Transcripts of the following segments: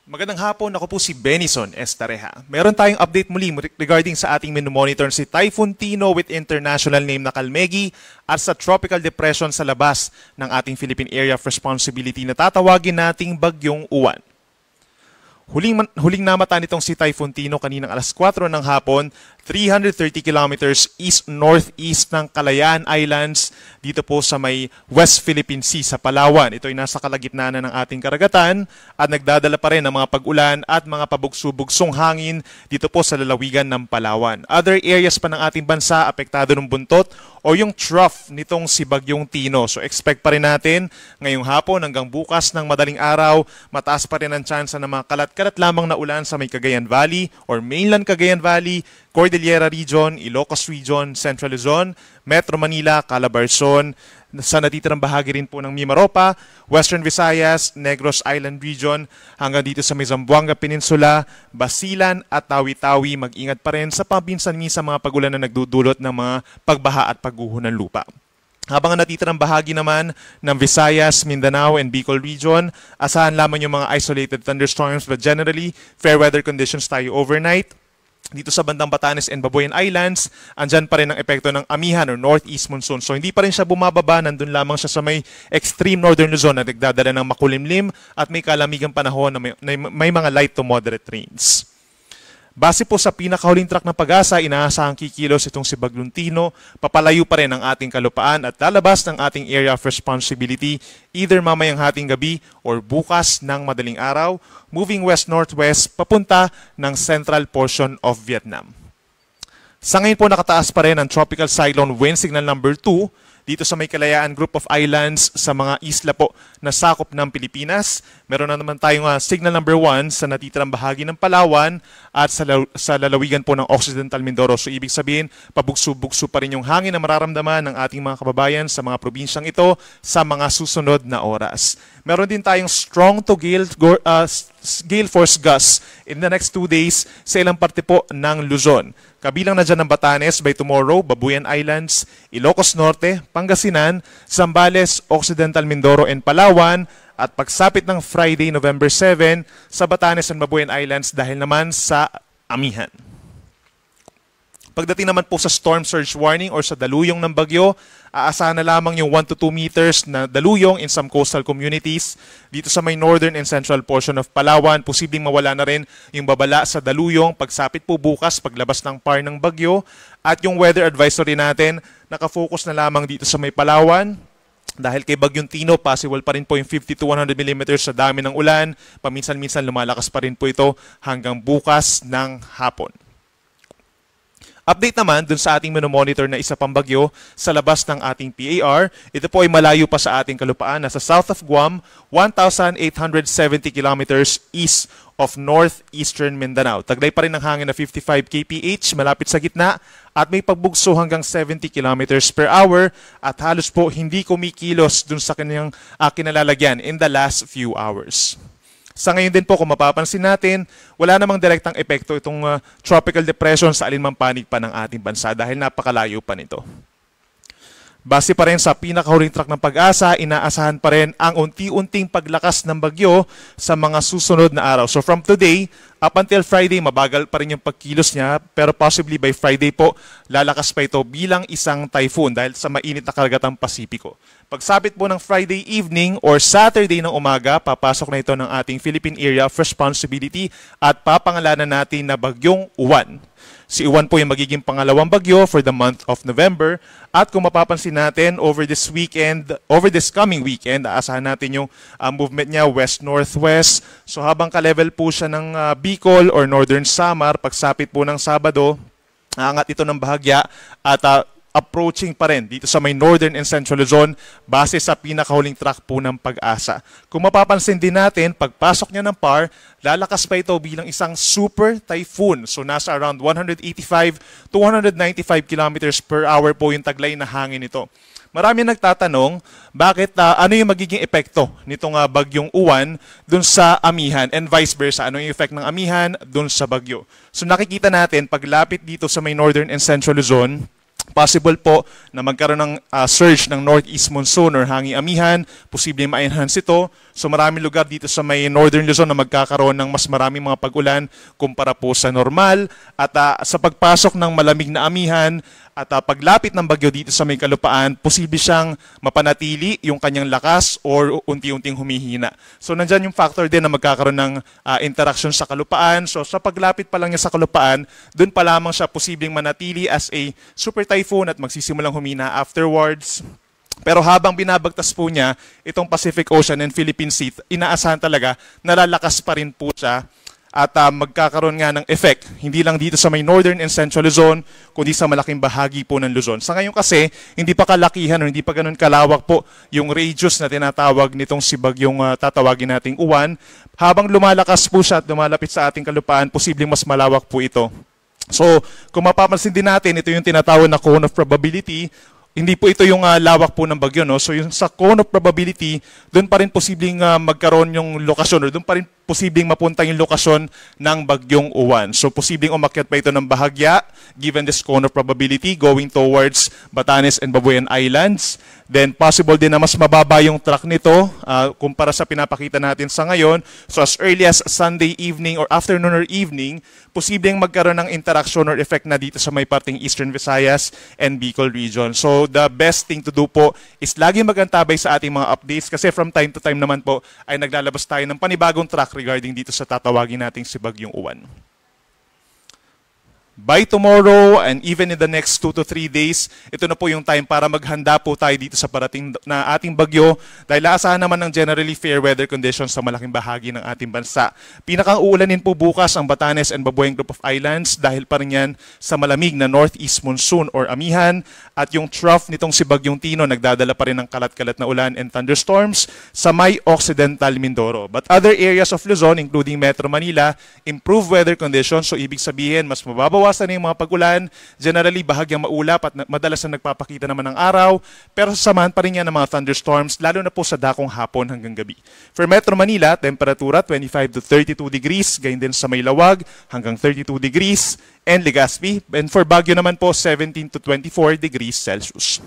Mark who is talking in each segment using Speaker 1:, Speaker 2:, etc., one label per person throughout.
Speaker 1: Magandang hapon, ako po si Benison Estareja. Meron tayong update muli regarding sa ating monitor si Typhoon Tino with international name na Kalmegi at sa tropical depression sa labas ng ating Philippine Area of Responsibility na tatawagin nating Bagyong Uwan. Huling namata nitong si Typhoon Tino kaninang alas 4 ng hapon, 330 kilometers east-northeast ng Kalayaan Islands dito po sa may West Philippine Sea sa Palawan. Ito ay nasa kalagitnaan na ng ating karagatan at nagdadala pa rin ng mga pag-ulan at mga pabugso-bugsong hangin dito po sa lalawigan ng Palawan. Other areas pa ng ating bansa apektado ng buntot o yung trough nitong si Bagyong Tino. So expect pa rin natin ngayong hapon hanggang bukas ng madaling araw, mataas pa rin ang tsansa ng mga kalat-kalat lamang na ulan sa may Cagayan Valley or mainland Cagayan Valley, Cordillera Region, Ilocos Region, Central Luzon, Metro Manila, Calabarzon, sa natitirang bahagi rin po ng Mimaropa, Western Visayas, Negros Island Region, hanggang dito sa may Zamboanga Peninsula, Basilan at Tawi-Tawi. Mag-ingat pa rin sa paminsan-minsan mga pagulan na nagdudulot ng mga pagbaha at pagguho ng lupa. Habang ang natitirang bahagi naman ng Visayas, Mindanao, and Bicol Region, asahan lamang yung mga isolated thunderstorms but generally, fair weather conditions tayo overnight. Dito sa bandang Batanes and Babuyan Islands, andyan pa rin ang epekto ng amihan or northeast monsoon. So hindi pa rin siya bumababa, nandun lamang siya sa may extreme northern Luzon na nagdadala ng makulimlim at may kalamigang panahon na may mga light to moderate rains. Base po sa pinakahuling track ng Pag-asa, inaasahang kikilos itong si Bagyong Tino, papalayo pa rin ang ating kalupaan at lalabas ng ating area of responsibility either mamayang hating gabi or bukas ng madaling araw, moving west-northwest papunta ng central portion of Vietnam. Sa ngayon po nakataas pa rin ang Tropical Cyclone Wind Signal number 2 dito sa may Kalayaan Group of Islands sa mga isla po na sakop ng Pilipinas. Meron na naman tayong signal number 1 sa natitirang bahagi ng Palawan at sa lalawigan po ng Occidental Mindoro. So ibig sabihin, pabugso-bugso pa rin yung hangin na mararamdaman ng ating mga kababayan sa mga probinsyang ito sa mga susunod na oras. Meron din tayong strong to gale force gusts in the next 2 days sa ilang parte po ng Luzon. Kabilang na dyan ng Batanes by tomorrow, Babuyan Islands, Ilocos Norte, Pangasinan, Zambales, Occidental Mindoro, and Palawan. At pagsapit ng Friday, November 7, sa Batanes and Babuyan Islands dahil naman sa amihan. Pagdating naman po sa storm surge warning or sa daluyong ng bagyo, aasahan na lamang yung 1 to 2 meters na daluyong in some coastal communities. Dito sa may northern and central portion of Palawan, posibleng mawala na rin yung babala sa daluyong pagsapit po bukas paglabas ng PAR ng bagyo. At yung weather advisory natin, nakafocus na lamang dito sa may Palawan. Dahil kay Bagyong Tino, possible pa rin po yung 50 to 100 mm sa dami ng ulan. Paminsan-minsan lumalakas pa rin po ito hanggang bukas ng hapon. Update naman dun sa ating monitor na isa pang bagyo sa labas ng ating PAR. Ito po ay malayo pa sa ating kalupaan. Nasa south of Guam, 1,870 kilometers east of northeastern Mindanao. Taglay pa rin ang hangin na 55 kph, malapit sa gitna at may pagbugso hanggang 70 kilometers per hour at halos po hindi kumikilos dun sa kanyang kinalalagyan in the last few hours. Sa ngayon din po, kung mapapansin natin, wala namang direktang epekto itong tropical depression sa alinmang panig pa ng ating bansa dahil napakalayo pa nito. Base pa rin sa pinakahuling track ng Pag-asa, inaasahan pa rin ang unti-unting paglakas ng bagyo sa mga susunod na araw. So from today, up until Friday, mabagal pa rin yung pagkilos niya, pero possibly by Friday po, lalakas pa ito bilang isang typhoon dahil sa mainit na karagatang Pasipiko. Pagsapit po ng Friday evening or Saturday ng umaga, papasok na ito ng ating Philippine Area of Responsibility at papangalanan natin na Bagyong Uwan. Si Uwan po yung magiging pangalawang bagyo for the month of November. At kung mapapansin natin, over this coming weekend, aasahan natin yung movement niya west-northwest. So habang ka-level po siya ng Bicol or Northern Samar, pagsapit po ng Sabado, aangat ito ng bahagya at approaching pa rin dito sa may Northern and Central Luzon base sa pinakahuling track po ng Pag-asa. Kung mapapansin din natin, pagpasok niya ng PAR, lalakas pa ito bilang isang super typhoon. So nasa around 185 to 195 kilometers per hour po yung taglay na hangin nito. Marami nagtatanong, bakit ano yung magiging epekto nitong Bagyong Uwan dun sa amihan and vice versa? Ano yung effect ng amihan dun sa bagyo? So nakikita natin, paglapit dito sa may Northern and Central Luzon, Possible po na magkaroon ng surge ng northeast monsoon or hanging amihan, posibleng ma-enhance ito. So maraming lugar dito sa may northern Luzon na magkakaroon ng mas maraming mga pag-ulan kumpara po sa normal. At sa pagpasok ng malamig na amihan at paglapit ng bagyo dito sa may kalupaan, posible siyang mapanatili yung kanyang lakas or unti-unting humihina. So nandyan yung factor din na magkakaroon ng interaction sa kalupaan. So sa paglapit pa lang niya sa kalupaan, dun pa lamang siya posibleng manatili as a super typhoon at magsisimulang humina afterwards. Pero habang binabagtas po niya itong Pacific Ocean and Philippine Sea, inaasahan talaga na lalakas pa rin po siya at magkakaroon nga ng effect, hindi lang dito sa may northern and central Luzon, kundi sa malaking bahagi po ng Luzon. Sa ngayon kasi, hindi pa kalakihan o hindi pa ganun kalawak po yung radius na tinatawag nitong si bagyong tatawagin nating Uwan. Habang lumalakas po siya at lumalapit sa ating kalupaan, posibleng mas malawak po ito. So, kung mapapansin din natin, ito yung tinatawag na cone of probability. Hindi po ito yung lawak po ng bagyo, no? So yung sa cone of probability, doon pa rin posibleng magkaroon yung lokasyon or doon pa rin posibleng mapunta yung lokasyon ng bagyong Uwan. So posibleng umakyat pa ito ng bahagya given this cone of probability going towards Batanes and Babuyan Islands. Then possible din na mas mababa yung track nito kumpara sa pinapakita natin sa ngayon. So as early as Sunday evening or afternoon or evening, posibleng magkaroon ng interaction or effect na dito sa may parting Eastern Visayas and Bicol region. So the best thing to do po is lagi magantabay sa ating mga updates kasi from time to time naman po ay naglalabas tayo ng panibagong track regarding dito sa tatawagin nating si Bagyong Uwan. By tomorrow and even in the next 2 to 3 days, ito na po yung time para maghanda po tayo dito sa parating na ating bagyo dahil aasahan naman ng generally fair weather conditions sa malaking bahagi ng ating bansa. Pinakang uulanin po bukas ang Batanes and Babuyan Group of Islands dahil pa rin yan sa malamig na northeast monsoon or amihan at yung trough nitong si Bagyong Tino nagdadala pa rin ng kalat-kalat na ulan and thunderstorms sa may Occidental Mindoro. But other areas of Luzon including Metro Manila, improved weather conditions, so ibig sabihin mas mababawasan na yung mga pag-ulan, generally bahagyang maulap at madalas na nagpapakita naman ng araw, pero sasamahan pa rin yan ng mga thunderstorms, lalo na po sa dakong hapon hanggang gabi. For Metro Manila, temperatura 25 to 32 degrees, gayon din sa Maylawag hanggang 32 degrees, and Legazpi. And for Baguio naman po, 17 to 24 degrees Celsius.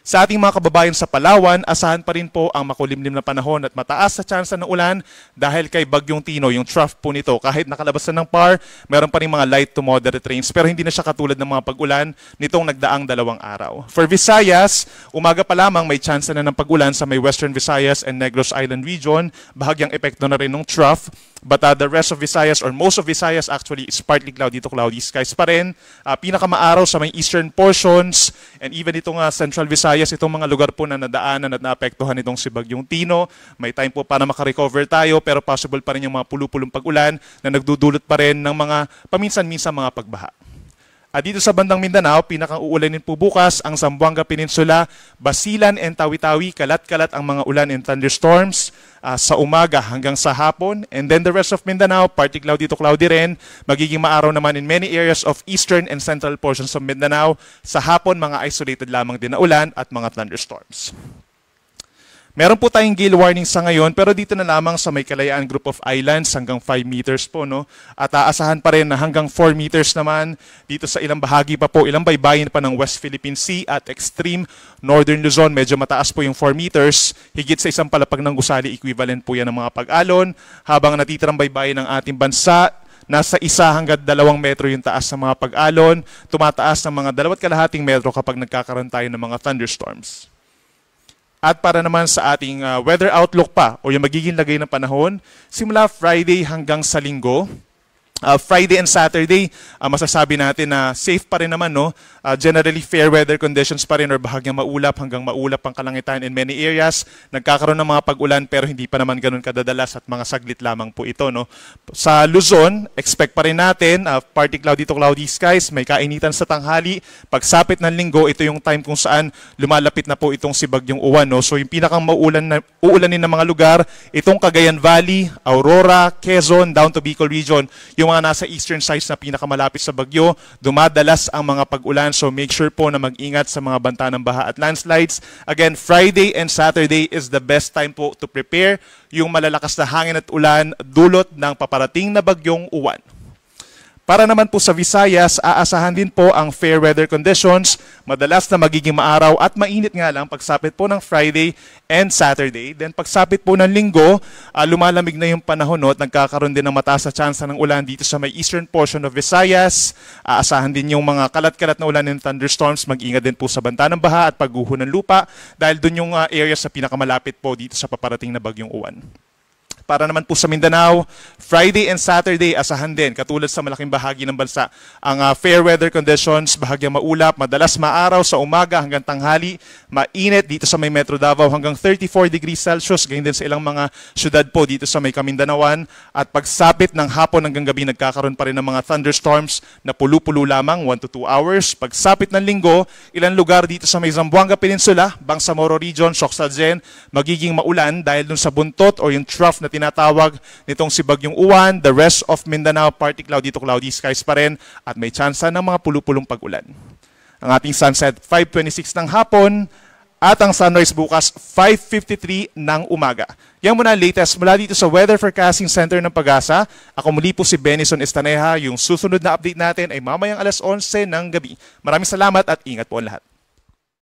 Speaker 1: Sa ating mga kababayan sa Palawan, asahan pa rin po ang makulimlim na panahon at mataas sa tsansa ng ulan dahil kay Bagyong Tino, yung trough po nito. Kahit nakalabas na ng PAR, meron pa rin mga light to moderate rains pero hindi na siya katulad ng mga pag-ulan nitong nagdaang 2 araw. For Visayas, umaga pa lamang may tsansa na ng pag-ulan sa may Western Visayas and Negros Island region. Bahagyang epekto na rin ng trough. But the rest of Visayas or most of Visayas actually is partly cloudy to cloudy skies pa rin. Pinakamaaraw sa may eastern portions and even itong Central Visayas, itong mga lugar po na nadaanan at naapektuhan itong si Bagyong Tino. May time po para makarecover tayo pero possible pa rin yung mga pulu-pulong pag-ulan na nagdudulot pa rin ng mga paminsan-minsan mga pagbaha. At dito sa bandang Mindanao, pinakang uulanin po bukas ang Zamboanga Peninsula, Basilan and Tawi-Tawi, kalat-kalat ang mga ulan and thunderstorms sa umaga hanggang sa hapon. And then the rest of Mindanao, partly cloudy to cloudy rin, magiging maaraw naman in many areas of eastern and central portions of Mindanao. Sa hapon, mga isolated lamang din na ulan at mga thunderstorms. Meron po tayong gale warning sa ngayon pero dito na lamang sa may Kalayaan Group of Islands hanggang 5 meters po, no? At aasahan pa rin na hanggang 4 meters naman dito sa ilang bahagi pa po, ilang baybayin pa ng West Philippine Sea at extreme Northern Luzon. Medyo mataas po yung 4 meters, higit sa isang palapag ng gusali, equivalent po yan ng mga pag-alon. Habang natitirang baybayin ng ating bansa, nasa 1 hanggang 2 metro yung taas ng mga pag-alon, tumataas ng mga 2.5 metro kapag nagkakaroon tayo ng mga thunderstorms. At para naman sa ating weather outlook pa o yung magiging lagay ng panahon, simula Friday hanggang sa Linggo, Friday and Saturday, masasabi natin na safe pa rin naman, no? Generally fair weather conditions pa rin or bahagyang maulap hanggang maulap ang kalangitan in many areas. Nagkakaroon ng mga pag-ulan pero hindi pa naman ganun kadadalas at mga saglit lamang po ito, no? Sa Luzon, expect pa rin natin partly cloudy to cloudy skies, may kainitan sa tanghali. Pagsapit ng Linggo, ito yung time kung saan lumalapit na po itong si Bagyong Uwan, no? So yung pinakang uulanin ng mga lugar, itong Cagayan Valley, Aurora, Quezon, down to Bicol region, yung mga nasa eastern sides na pinakamalapit sa bagyo, dumadalas ang mga pag-ulan. So make sure po na mag-ingat sa mga banta ng baha at landslides. Again, Friday and Saturday is the best time po to prepare yung malalakas na hangin at ulan dulot ng paparating na Bagyong Uwan. Para naman po sa Visayas, aasahan din po ang fair weather conditions, madalas na magiging maaraw at mainit nga lang pagsapit po ng Friday and Saturday. Then pagsapit po ng Linggo, lumalamig na yung panahon at nagkakaroon din ng mataas na tsansa ng ulan dito sa may eastern portion of Visayas. Aasahan din yung mga kalat-kalat na ulan and thunderstorms. Mag-ingat din po sa banta ng baha at pagguho ng lupa dahil dun yung areas sa pinakamalapit po dito sa paparating na bagyong uwan. Para naman po sa Mindanao, Friday and Saturday asahan din, katulad sa malaking bahagi ng bansa, ang fair weather conditions, bahagyang maulap, madalas maaraw sa umaga hanggang tanghali, mainit dito sa may Metro Davao hanggang 34 degrees Celsius, ganyan din sa ilang mga syudad po dito sa may Kamindanawan, at pagsapit ng hapon hanggang gabi nagkakaroon pa rin ng mga thunderstorms na pulu-pulo lamang, 1 to 2 hours. Pagsapit ng Linggo, ilang lugar dito sa may Zamboanga Peninsula, Bangsamoro Region, Socsalgen, magiging maulan dahil dun sa buntot o yung trough na tinatawag nitong si Bagyong Uwan. The rest of Mindanao, partly cloudy to cloudy skies pa rin at may tsansa ng mga pulu-pulong pag-ulan. Ang ating sunset 5:26 ng hapon at ang sunrise bukas 5:53 ng umaga. Yan muna ang latest mula dito sa Weather Forecasting Center ng Pag-asa. Ako muli po si Benison Estaneja. Yung susunod na update natin ay mamayang 11:11 ng gabi. Maraming salamat at ingat po ang lahat.